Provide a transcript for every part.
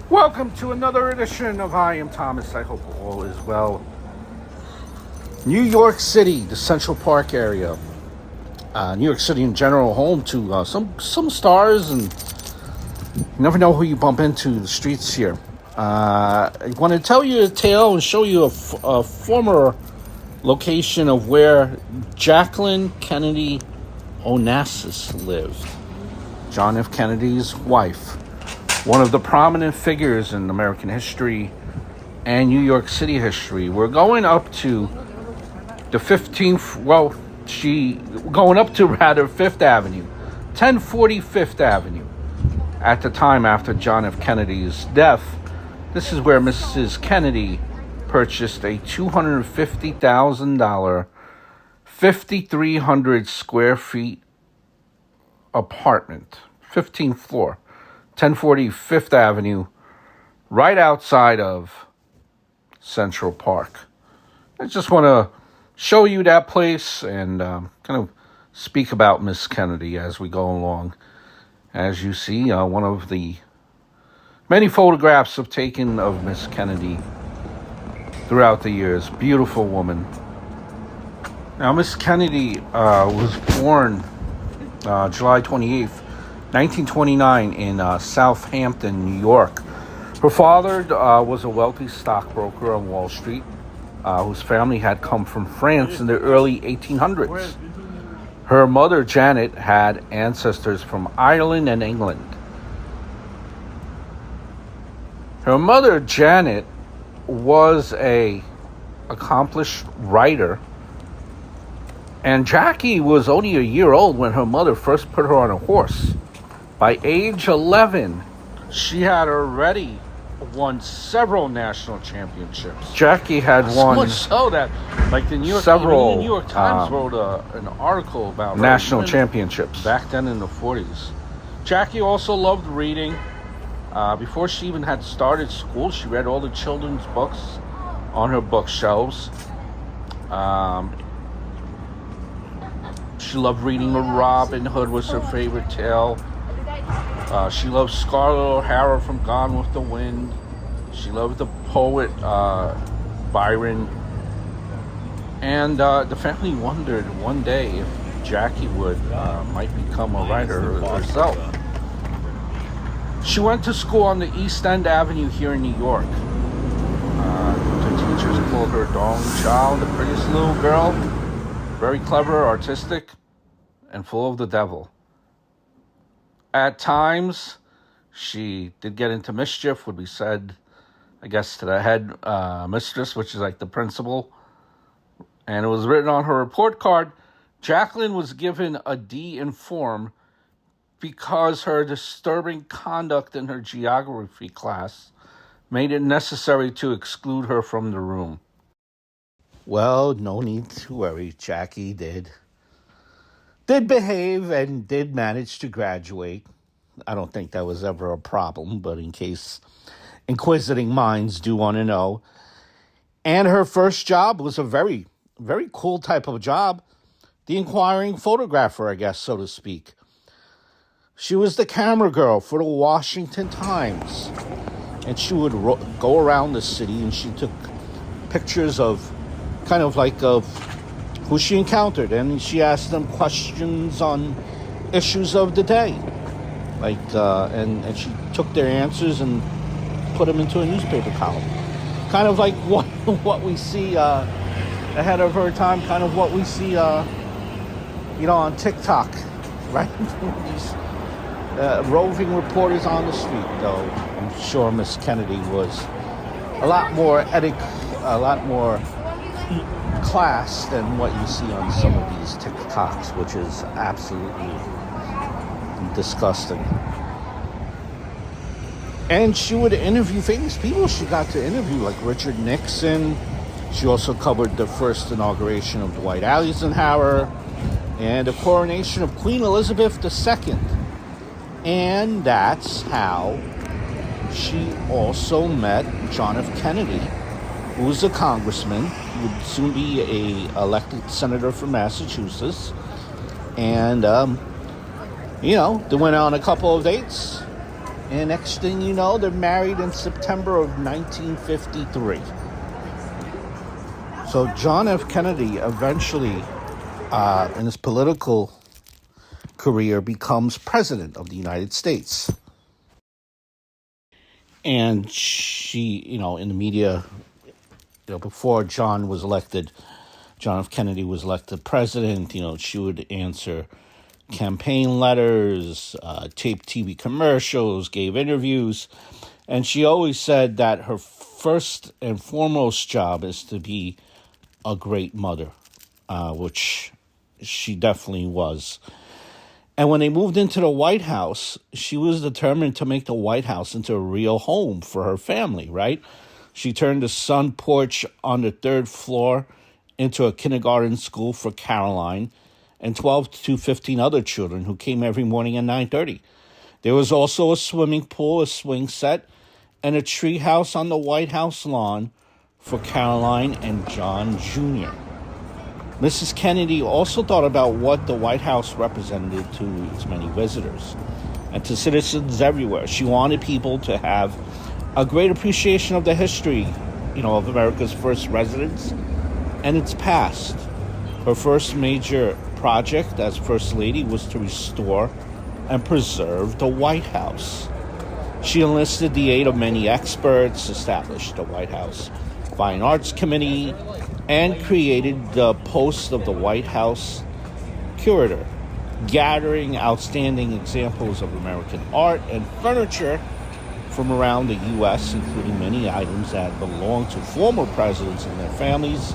Welcome to another edition of I Am Thomas. I hope all is well. New York City, the Central Park area. New York City in general, home to some stars, and you never know who you bump into the streets here. I want to tell you a tale and show you a former location of where Jacqueline Kennedy Onassis lived. John F. Kennedy's wife. One of the prominent figures in American history and New York City history. We're going up to the 15th, going up to 5th Avenue, 1040 5th Avenue. At the time after John F. Kennedy's death, this is where Mrs. Kennedy purchased a $250,000, 5,300 square feet apartment, 15th floor. 1040 5th Avenue, right outside of Central Park. I just want to show you that place and kind of speak about Miss Kennedy as we go along. As you see, one of the many photographs I've taken of Miss Kennedy throughout the years. Beautiful woman. Now, Miss Kennedy was born July 28th, 1929 in Southampton, New York. Her father was a wealthy stockbroker on Wall Street, whose family had come from France in the early 1800s. Her mother, Janet, had ancestors from Ireland and England. Her mother, Janet, was an accomplished writer, and Jackie was only a year old when her mother first put her on a horse. By age 11, she had already won several national championships. Jackie had won so much so that, like, the New York Times wrote an article about national championships back then in the 40s. Jackie also loved reading. Before she even had started school, she read all the children's books on her bookshelves. She loved reading Robin Hood was her favorite tale. She loved Scarlett O'Hara from Gone with the Wind. She loved the poet Byron. And the family wondered one day if Jackie might become a writer herself. She went to school on the East End Avenue here in New York. The teachers called her darling child, the prettiest little girl, very clever, artistic, and full of the devil. At times, she did get into mischief, would be said, I guess, to the head mistress, which is like the principal. And it was written on her report card, Jacqueline was given a D in form because her disturbing conduct in her geography class made it necessary to exclude her from the room. Well, no need to worry. Jackie did behave and did manage to graduate. I don't think that was ever a problem, but in case inquisiting minds do want to know. And her first job was a very, very cool type of job. The inquiring photographer, I guess, so to speak. She was the camera girl for the Washington Times. And she would go around the city and she took pictures of kind of like of who she encountered, and she asked them questions on issues of the day, like and she took their answers and put them into a newspaper column, kind of like what we see ahead of her time, kind of what we see on TikTok, right? These roving reporters on the street. Though I'm sure Miss Kennedy was a lot more class than what you see on some of these TikToks, which is absolutely disgusting. And she would interview famous people. She got to interview like Richard Nixon. She also covered the first inauguration of Dwight Eisenhower and the coronation of Queen Elizabeth II. And that's how she also met John F. Kennedy, who was a congressman, would soon be a elected senator from Massachusetts. And, they went on a couple of dates. And next thing you know, they're married in September of 1953. So John F. Kennedy eventually, in his political career, becomes president of the United States. And she, in the media, before John F. Kennedy was elected president, she would answer campaign letters, taped TV commercials, gave interviews. And she always said that her first and foremost job is to be a great mother, which she definitely was. And when they moved into the White House, she was determined to make the White House into a real home for her family, right? She turned the sun porch on the third floor into a kindergarten school for Caroline and 12 to 15 other children who came every morning at 9:30. There was also a swimming pool, a swing set, and a tree house on the White House lawn for Caroline and John Jr. Mrs. Kennedy also thought about what the White House represented to its many visitors and to citizens everywhere. She wanted people to have a great appreciation of the history, of America's first residence and its past. Her first major project as First Lady was to restore and preserve the White House. She enlisted the aid of many experts, established the White House Fine Arts Committee, and created the post of the White House Curator, gathering outstanding examples of American art and furniture from around the U.S., including many items that belonged to former presidents and their families.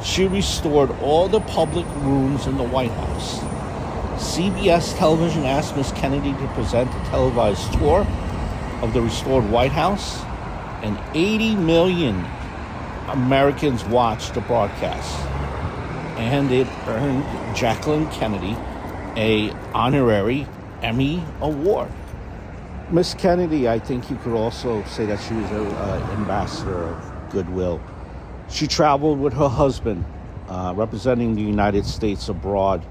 She restored all the public rooms in the White House. CBS television asked Miss Kennedy to present a televised tour of the restored White House, and 80 million Americans watched the broadcast. And it earned Jacqueline Kennedy an honorary Emmy Award. Miss Kennedy, I think you could also say that she was an ambassador of goodwill. She traveled with her husband, representing the United States abroad.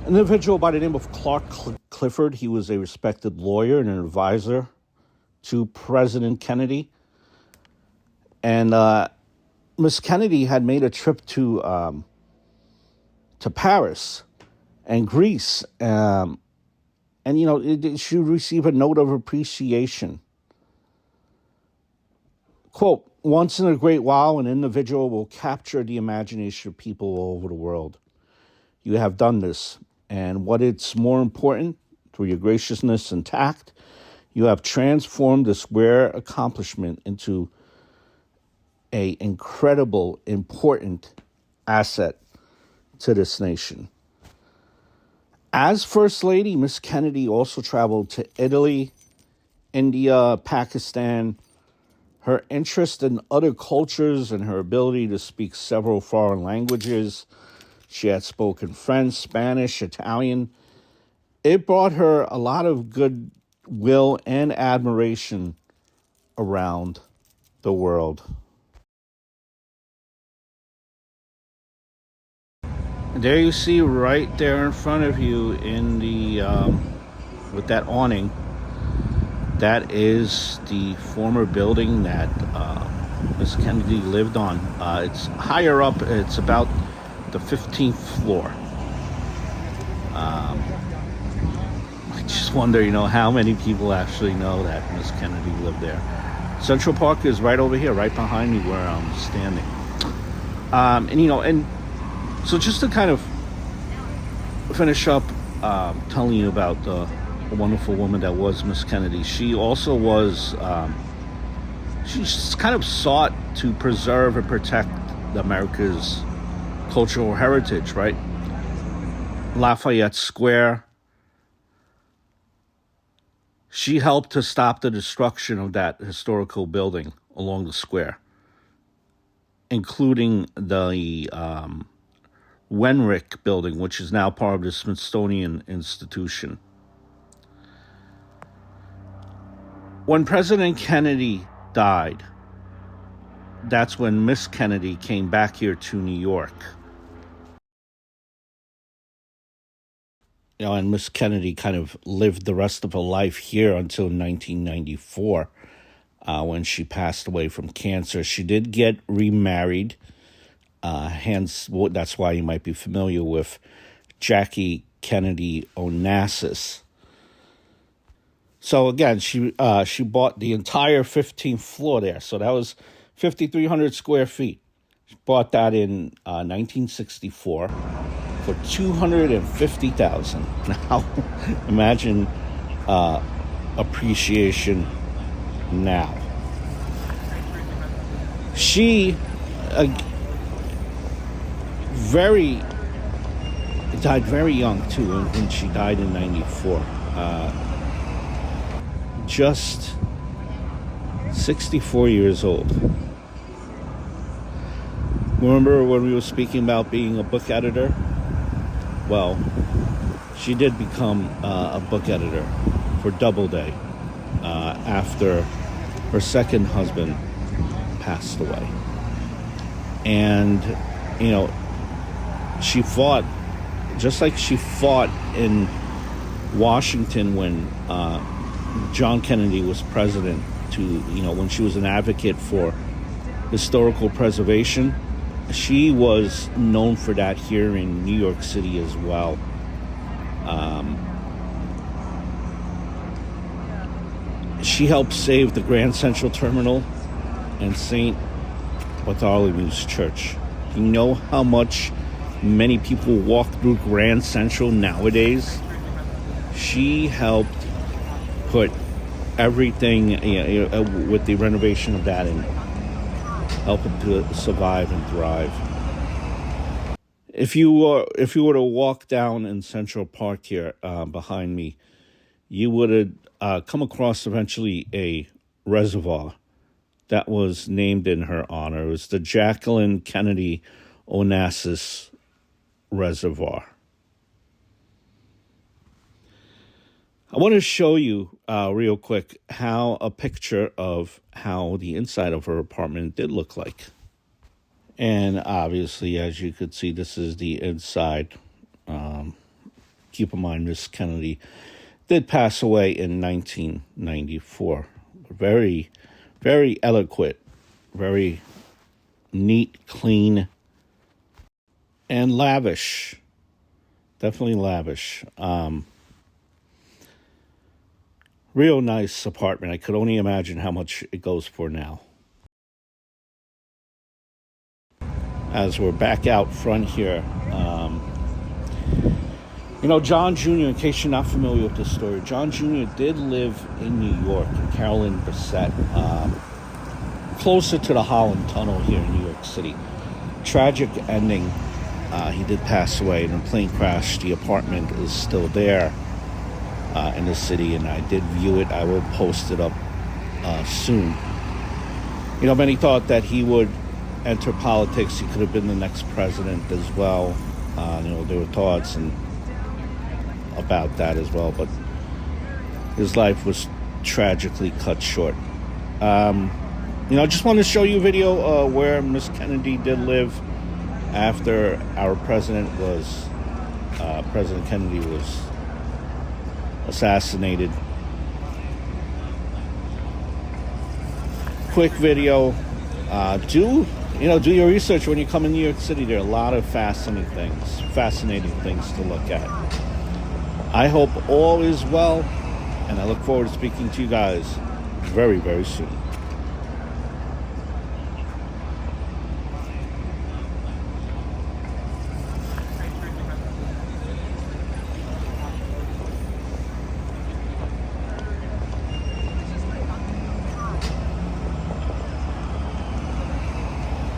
An individual by the name of Clark Clifford. He was a respected lawyer and an advisor to President Kennedy. And Miss Kennedy had made a trip to Paris and Greece. She received a note of appreciation. Quote, "Once in a great while, an individual will capture the imagination of people all over the world. You have done this. And what is more important, through your graciousness and tact, you have transformed this rare accomplishment into an incredible, important asset to this nation." As First Lady, Miss Kennedy also traveled to Italy, India, Pakistan. Her interest in other cultures and her ability to speak several foreign languages — she had spoken French, Spanish, Italian — it brought her a lot of goodwill and admiration around the world. There you see, right there in front of you in the with that awning, that is the former building that Miss Kennedy lived on. It's higher up. It's about the 15th floor. I just wonder, how many people actually know that Miss Kennedy lived there. Central Park is right over here, right behind me where I'm standing. And so just to kind of finish up telling you about the wonderful woman that was Miss Kennedy, she also was, she just kind of sought to preserve and protect America's cultural heritage, right? Lafayette Square. She helped to stop the destruction of that historical building along the square, including the Wenrick building, which is now part of the Smithsonian Institution. When President Kennedy died, that's when Miss Kennedy came back here to New York. and Miss Kennedy kind of lived the rest of her life here until 1994, when she passed away from cancer. She did get remarried, hence that's why you might be familiar with Jackie Kennedy Onassis. So again, she bought the entire 15th floor there. So that was 5,300 square feet. She bought that in 1964 for $250,000. Now, imagine appreciation now. She died very young too, when she died in '94. Just 64 years old. Remember when we were speaking about being a book editor? Well, she did become a book editor for Doubleday after her second husband passed away. And, she fought, just like she fought in Washington when John Kennedy was president, when she was an advocate for historical preservation. She was known for that here in New York City as well. She helped save the Grand Central Terminal and St. Bartholomew's Church. You know how many people walk through Grand Central nowadays? She helped put everything with the renovation of that and help it to survive and thrive. If you were to walk down in Central Park here behind me, you would have come across eventually a reservoir that was named in her honor. It was the Jacqueline Kennedy Onassis Reservoir. I want to show you real quick a picture of how the inside of her apartment did look like. And obviously, as you could see, this is the inside. Keep in mind, Miss Kennedy did pass away in 1994. Very, very eloquent, very neat, clean, and lavish. Definitely lavish. Real nice apartment. I could only imagine how much it goes for now. As we're back out front here, John Jr., in case you're not familiar with this story, John Jr. did live in New York, in Carolyn Bassett, closer to the Holland Tunnel here in New York City. Tragic ending. He did pass away in a plane crash. The apartment is still there in the city, and I did view it. I will post it up soon. Many thought that he would enter politics. He could have been the next president as well. There were thoughts about that as well, but his life was tragically cut short. I just wanted to show you a video where Miss Kennedy did live after our President Kennedy was assassinated. Quick video. Do your research when you come in New York City. There are a lot of fascinating things to look at. I hope all is well, and I look forward to speaking to you guys very, very soon.